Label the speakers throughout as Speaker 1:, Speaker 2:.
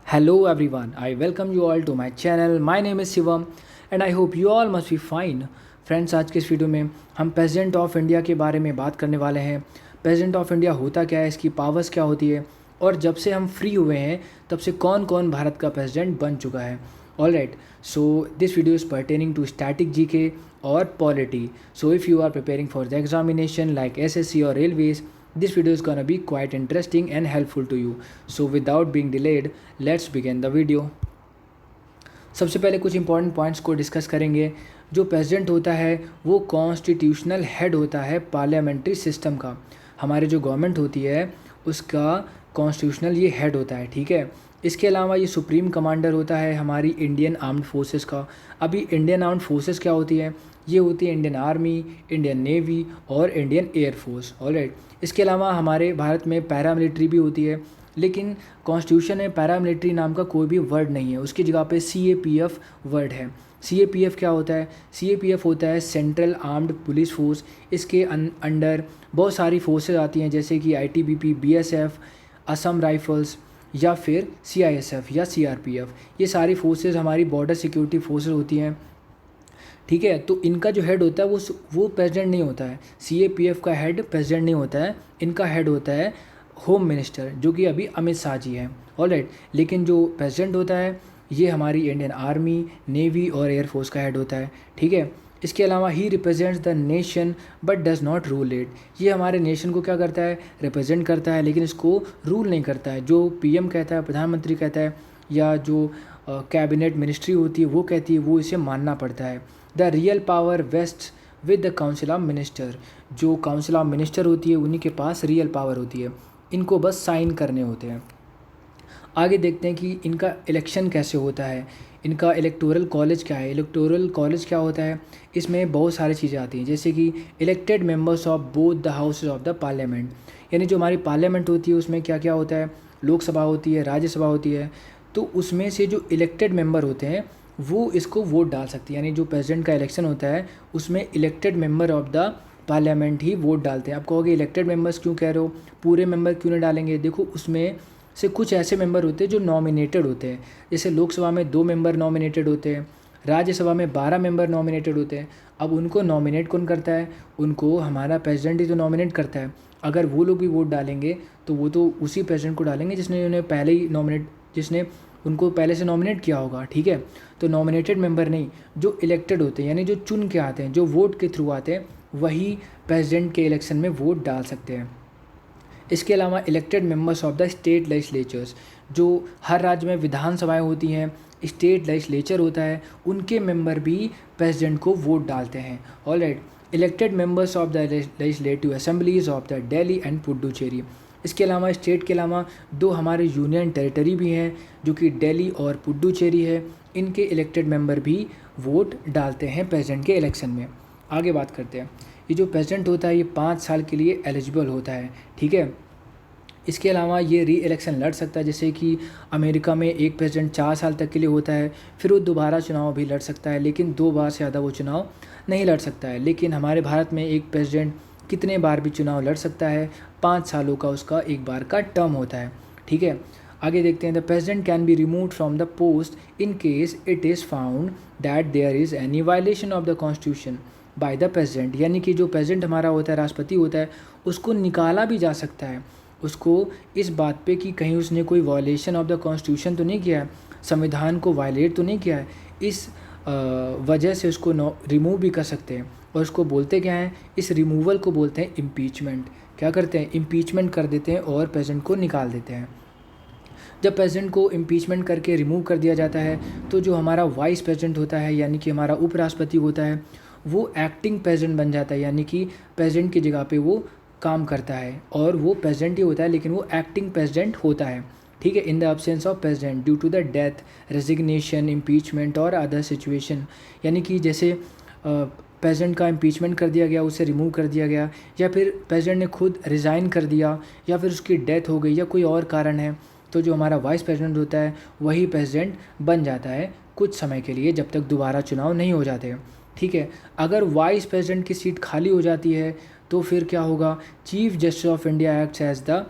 Speaker 1: Hello everyone, I welcome you all to my channel. My name is Shivam and I hope you all must be fine. Friends, आज के इस video में हम president of India के बारे में बात करने वाले हैं। प्रेसिडेंट ऑफ इंडिया होता क्या है, इसकी पावर्स क्या होती है और जब से हम फ्री हुए हैं तब से कौन कौन भारत का प्रेसिडेंट बन चुका है। All right, so this video is pertaining to static GK और polity. So if you are preparing for the examination like SSC or railways, this video is gonna be quite interesting and helpful to you. So without being delayed, let's begin the video. सबसे पहले कुछ important points को discuss करेंगे. जो president होता है वो constitutional head होता है पार्लियामेंट्री सिस्टम का. हमारी जो गवर्नमेंट होती है उसका कॉन्स्टिट्यूशनल ये हेड होता है, ठीक है. इसके अलावा ये सुप्रीम कमांडर होता है हमारी इंडियन आर्म्ड फोर्सेस का. अभी इंडियन आर्म्ड फोर्सेस क्या होती है, ये होती है इंडियन आर्मी, इंडियन नेवी और इंडियन एयरफोर्स. ऑलराइट, इसके अलावा हमारे भारत में पैरामिलिट्री भी होती है, लेकिन कॉन्स्टिट्यूशन में पैरामिलिट्री नाम का कोई भी वर्ड नहीं है. उसकी जगह पे CAPF वर्ड है. CAPF क्या होता है? CAPF होता है सेंट्रल आर्म्ड पुलिस फोर्स. इसके अंडर बहुत सारी फोर्सेज आती हैं जैसे कि ITBP, BSF, असम राइफल्स या फिर CISF या CRPF. ये सारी फोर्सेज हमारी बॉर्डर सिक्योरिटी फोर्सेज होती हैं, ठीक है. तो इनका जो हेड होता है वो प्रेसिडेंट नहीं होता है. CAPF का हेड प्रेसिडेंट नहीं होता है. इनका हेड होता है होम मिनिस्टर, जो कि अभी अमित शाह जी हैं. ऑलराइट, लेकिन जो प्रेसिडेंट होता है ये हमारी इंडियन आर्मी, नेवी और एयरफोर्स का हेड होता है, ठीक है. इसके अलावा ही represents the nation but does not rule it. ये हमारे नेशन को क्या करता है, रिप्रेजेंट करता है, लेकिन इसको रूल नहीं करता है. जो PM कहता है, प्रधानमंत्री कहता है, या जो कैबिनेट मिनिस्ट्री होती है वो कहती है, वो इसे मानना पड़ता है. The real power vest with the council of minister. जो काउंसिल ऑफ मिनिस्टर होती है उन्हीं के पास रियल पावर होती है, इनको बस साइन करने होते हैं. आगे देखते हैं कि इनका इलेक्शन कैसे होता है. इनका इलेक्टोरल कॉलेज क्या है. इलेक्टोरल कॉलेज क्या होता है, इसमें बहुत सारी चीज़ें आती हैं जैसे कि elected members of both the houses of the parliament. यानी जो हमारी पार्लियामेंट होती है उसमें क्या क्या होता है, लोकसभा होती है, राज्यसभा होती है. तो उसमें से जो इलेक्टेड मेंबर होते हैं वो इसको वोट डाल सकते हैं. यानी जो प्रेसिडेंट का इलेक्शन होता है उसमें elected member of the parliament he vote डालते हैं. आप कहोगे इलेक्टेड मेंबर्स क्यों कह रहे हो, पूरे मेंबर क्यों नहीं डालेंगे. देखो, उसमें से कुछ ऐसे मेंबर होते हैं जो नॉमिनेटेड होते हैं. जैसे लोकसभा में 2 मेंबर नॉमिनेटेड होते हैं, राज्यसभा में 12 मेंबर नॉमिनेटेड होते हैं. अब उनको नॉमिनेट कौन करता है, उनको हमारा प्रेसिडेंट ही तो नॉमिनेट करता है. अगर वो लोग भी वोट डालेंगे तो वो तो उसी प्रेसिडेंट को डालेंगे जिसने उन्हें पहले ही जिसने उनको पहले से नॉमिनेट किया होगा, ठीक है. तो नॉमिनेटेड मेंबर नहीं, जो इलेक्टेड होते हैं यानी जो चुन के आते हैं, जो वोट के थ्रू आते हैं, वही प्रेसिडेंट के इलेक्शन में वोट डाल सकते हैं. इसके अलावा elected members of the state legislatures. जो हर राज्य में विधानसभाएं होती हैं, स्टेट लेजिस्लेचर होता है, उनके मेंबर भी प्रेसिडेंट को वोट डालते हैं. Alright, elected members of the legislative assemblies of the Delhi and Puducherry. इसके अलावा स्टेट के अलावा 2 हमारे यूनियन टेरिटरी भी हैं जो कि दिल्ली और पुडुचेरी है. इनके इलेक्टेड मेंबर भी वोट डालते हैं प्रेसिडेंट के इलेक्शन में. आगे बात करते हैं. ये जो प्रेसिडेंट होता है ये 5 साल के लिए एलिजिबल होता है, ठीक है. इसके अलावा ये री इलेक्शन लड़ सकता है. जैसे कि अमेरिका में एक प्रेसिडेंट 4 साल तक के लिए होता है, फिर वो दोबारा चुनाव भी लड़ सकता है, लेकिन 2 बार से ज़्यादा वो चुनाव नहीं लड़ सकता है. लेकिन हमारे भारत में एक प्रेसिडेंट कितने बार भी चुनाव लड़ सकता है, 5 सालों का उसका एक बार का टर्म होता है, ठीक है. आगे देखते हैं. The president can be removed from the post in case it is found that there is any violation of the constitution by the president. यानी कि जो प्रेसिडेंट हमारा होता है, राष्ट्रपति होता है, उसको निकाला भी जा सकता है. उसको इस बात पे कि कहीं उसने कोई वायलेशन ऑफ द कॉन्स्टिट्यूशन तो नहीं किया है, संविधान को वायलेट तो नहीं किया है, इस वजह से उसको रिमूव भी कर सकते हैं. और उसको बोलते क्या हैं, इस रिमूवल को बोलते हैं इम्पीचमेंट. क्या करते हैं, इम्पीचमेंट कर देते हैं और प्रेसिडेंट को निकाल देते हैं. जब प्रेसिडेंट को इम्पीचमेंट करके रिमूव कर दिया जाता है तो जो हमारा वाइस प्रेसिडेंट होता है यानी कि हमारा उपराष्ट्रपति होता है, वो एक्टिंग प्रेसिडेंट बन जाता है. यानी कि प्रेसिडेंट की जगह पे वो काम करता है और वो प्रेसिडेंट ही होता है, लेकिन वो एक्टिंग प्रेसिडेंट होता है, ठीक है. In the absence of president due to the death, resignation, impeachment और अदर सिचुएशन. यानी कि जैसे प्रेसिडेंट का इम्पीचमेंट कर दिया गया, उसे रिमूव कर दिया गया, या फिर प्रेसिडेंट ने खुद रिज़ाइन कर दिया, या फिर उसकी डेथ हो गई, या कोई और कारण है, तो जो हमारा वाइस प्रेसिडेंट होता है वही प्रेसिडेंट बन जाता है कुछ समय के लिए, जब तक दोबारा चुनाव नहीं हो जाते, ठीक है. अगर वाइस प्रेसिडेंट की सीट खाली हो जाती है तो फिर क्या होगा, chief justice of India acts as the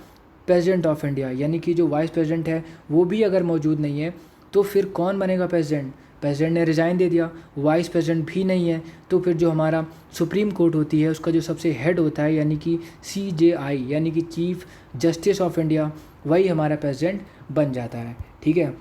Speaker 1: president of India, यानी कि जो वाइस प्रेसिडेंट है वो भी अगर मौजूद नहीं है तो फिर कौन बनेगा प्रेसिडेंट? प्रेसिडेंट ने रिज़ाइन दे दिया, वाइस प्रेसिडेंट भी नहीं है, तो फिर जो हमारा सुप्रीम कोर्ट होती है उसका जो सबसे हेड होता है यानी कि CJI यानी कि चीफ जस्टिस ऑफ इंडिया, वही हमारा प्रेसिडेंट बन जाता है। ठीक है,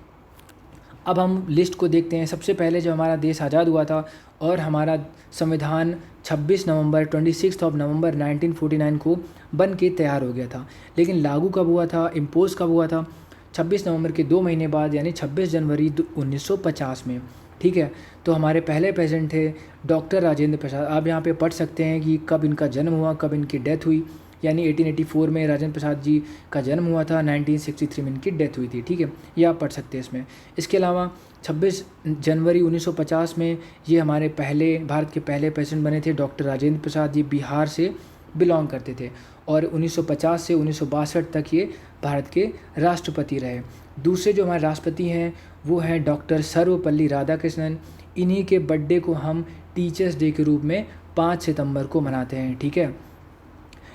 Speaker 1: अब हम लिस्ट को देखते हैं। सबसे पहले जब हमारा देश आज़ाद हुआ था और हमारा संविधान 26 नवंबर 1949 को बन के तैयार हो गया था, लेकिन लागू कब हुआ था, इम्पोज कब हुआ था? 26 नवंबर के 2 महीने बाद यानी 26 जनवरी 1950 में। ठीक है, तो हमारे पहले प्रेसिडेंट थे डॉक्टर राजेंद्र प्रसाद। आप यहाँ पे पढ़ सकते हैं कि कब इनका जन्म हुआ, कब इनकी डेथ हुई, यानी 1884 में राजेंद्र प्रसाद जी का जन्म हुआ था, 1963 में इनकी डेथ हुई थी। ठीक है, ये आप पढ़ सकते हैं इसमें। इसके अलावा 26 जनवरी 1950 में ये हमारे भारत के पहले प्रेसिडेंट बने थे डॉक्टर राजेंद्र प्रसाद। ये बिहार से बिलोंग करते थे और 1950 से 1962 तक ये भारत के राष्ट्रपति रहे। दूसरे जो हमारे राष्ट्रपति हैं वो हैं डॉक्टर सर्वपल्ली राधाकृष्णन। इन्हीं के बर्थडे को हम टीचर्स डे के रूप में 5 सितंबर को मनाते हैं। ठीक है,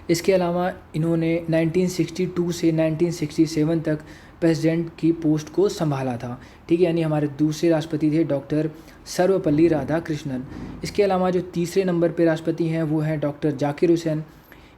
Speaker 1: इसके अलावा इन्होंने 1962 से 1967 तक प्रेसिडेंट की पोस्ट को संभाला था। ठीक है, यानी हमारे दूसरे राष्ट्रपति थे डॉक्टर सर्वपल्ली राधाकृष्णन। इसके अलावा जो तीसरे नंबर पे राष्ट्रपति हैं वो हैं डॉक्टर जाकिर हुसैन।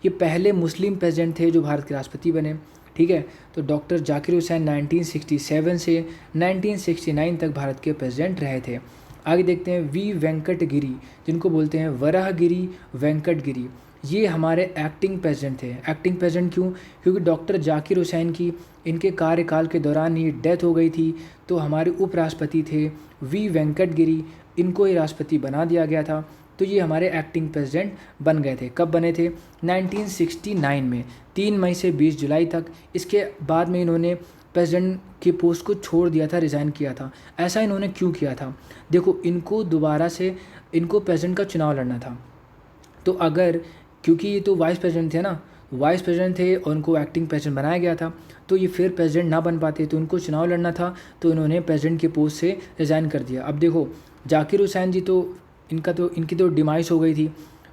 Speaker 1: ये पहले मुस्लिम प्रेसिडेंट थे जो भारत के राष्ट्रपति बने। ठीक है, तो डॉक्टर जाकिर हुसैन 1967 से 1969 तक भारत के प्रेसिडेंट रहे थे। आगे देखते हैं वी वेंकट गिरी, जिनको बोलते हैं वराहगिरी वेंकट गिरी। ये हमारे एक्टिंग प्रेसिडेंट थे। एक्टिंग प्रेसिडेंट क्यों? क्योंकि डॉक्टर जाकिर हुसैन की इनके कार्यकाल के दौरान ही डेथ हो गई थी, तो हमारे उपराष्ट्रपति थे वी वेंकट गिरी, इनको ही राष्ट्रपति बना दिया गया था। तो ये हमारे एक्टिंग प्रेसिडेंट बन गए थे। कब बने थे? 1969 में, 3 मई से 20 जुलाई तक। इसके बाद में इन्होंने प्रेसिडेंट की पोस्ट को छोड़ दिया था, रिज़ाइन किया था। ऐसा इन्होंने क्यों किया था? देखो, इनको दोबारा से प्रेसिडेंट का चुनाव लड़ना था। तो अगर, क्योंकि ये तो वाइस प्रेसिडेंट थे ना, वाइस प्रेसिडेंट थे और उनको एक्टिंग प्रेसिडेंट बनाया गया था, तो ये फिर प्रेसिडेंट ना बन पाते, तो उनको चुनाव लड़ना था, तो इन्होंने प्रेसिडेंट की पोस्ट से रिज़ाइन कर दिया। अब देखो, जाकिर हुसैन जी तो इनकी तो डिमाइस हो गई थी।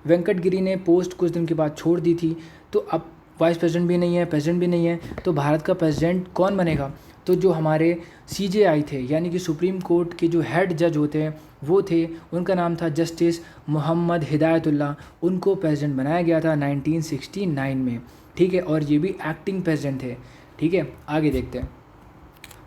Speaker 1: वेंकट गिरी ने पोस्ट कुछ दिन के बाद छोड़ दी थी, तो अब वाइस प्रेसिडेंट भी नहीं है, प्रेसिडेंट भी नहीं है, तो भारत का प्रेसिडेंट कौन बनेगा? तो जो हमारे CJI थे यानी कि सुप्रीम कोर्ट के जो हेड जज होते हैं वो थे, उनका नाम था जस्टिस मोहम्मद हिदायतुल्लाह। उनको प्रेसिडेंट बनाया गया था 1969 में। ठीक है, और ये भी एक्टिंग प्रेसिडेंट थे। ठीक है, आगे देखते हैं।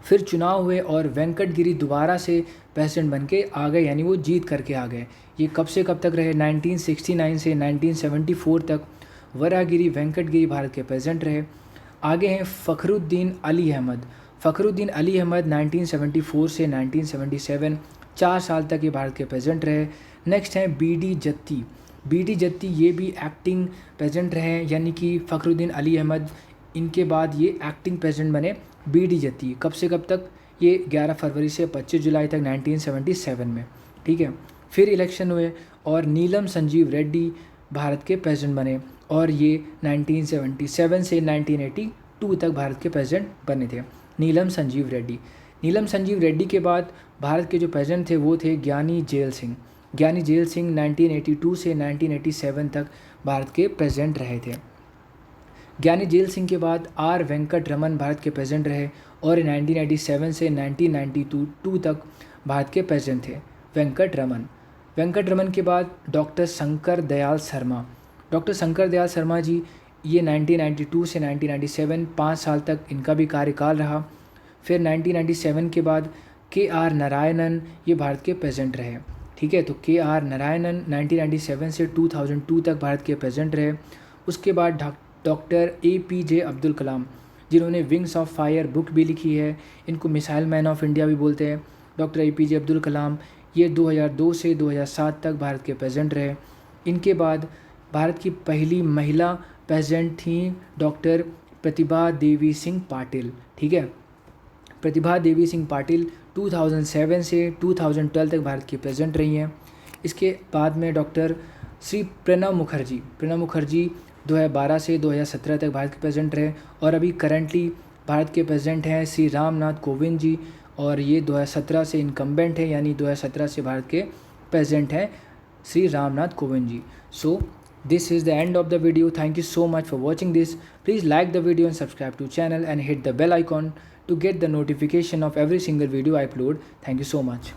Speaker 1: फिर चुनाव हुए और वेंकट गिरी दोबारा से प्रेसिडेंट बन के आ गए, यानी वो जीत करके आ गए। ये कब से कब तक रहे? 1969 से 1974 तक वराहगिरी वेंकट गिरी भारत के प्रेसिडेंट रहे। आगे हैं फ़खरुद्दीन अली अहमद। फ़खरुद्दीन अली अहमद 1974 से 1977, 4 साल तक ये भारत के प्रेसिडेंट रहे। नेक्स्ट हैं BD जत्ती। BD जत्ती ये भी एक्टिंग प्रेसिडेंट रहे, यानी कि फ़खरुद्दीन अली अहमद इनके बाद ये एक्टिंग प्रेसिडेंट बने। BD जत्ती कब से कब तक? ये 11 फरवरी से 25 जुलाई तक 1977 में। ठीक है, फिर इलेक्शन हुए और नीलम संजीव रेड्डी भारत के प्रेसिडेंट बने और ये 1977 से 1982 तक भारत के प्रेसिडेंट बने थे, नीलम संजीव रेड्डी। नीलम संजीव रेड्डी के बाद भारत के जो प्रेसिडेंट थे वो थे ज्ञानी जेल सिंह। ज्ञानी जेल सिंह 1982 से 1987 तक भारत के प्रेसिडेंट रहे थे। ज्ञानी जेल सिंह के बाद R वेंकट रमन भारत के प्रेसिडेंट रहे और 1987 से 1992 तक भारत के प्रेसिडेंट थे वेंकट रमन के बाद डॉक्टर शंकर दयाल शर्मा। डॉक्टर शंकर दयाल शर्मा जी ये 1992 से 1997, 5 साल तक इनका भी कार्यकाल रहा। फिर 1997 के बाद KR नारायणन ये भारत के प्रेसिडेंट रहे। ठीक है, तो KR नारायणन 1997 से 2002 तक भारत के प्रेसिडेंट रहे। उसके बाद डॉक्टर APJ अब्दुल कलाम, जिन्होंने विंग्स ऑफ फायर बुक भी लिखी है, इनको मिसाइल मैन ऑफ इंडिया भी बोलते हैं। डॉक्टर APJ अब्दुल कलाम ये 2002 से 2007 तक भारत के प्रेसिडेंट रहे। इनके बाद भारत की पहली महिला प्रेसिडेंट थी डॉक्टर प्रतिभा देवी सिंह पाटिल। ठीक है, प्रतिभा देवी सिंह पाटिल 2007 से 2012 तक भारत की प्रेसिडेंट रही हैं। इसके बाद में डॉक्टर श्री प्रणब मुखर्जी 2012 से 2017 तक भारत के प्रेसिडेंट रहे और अभी करंटली भारत के प्रेसिडेंट हैं श्री रामनाथ कोविंद जी, और ये 2017 से इनकम्बेंट है, यानी 2017 से भारत के प्रेसिडेंट हैं श्री रामनाथ कोविंद जी। सो This is the end of the video. Thank you so much for watching this. Please like the video and subscribe to channel and hit the bell icon to get the notification of every single video I upload. Thank you so much.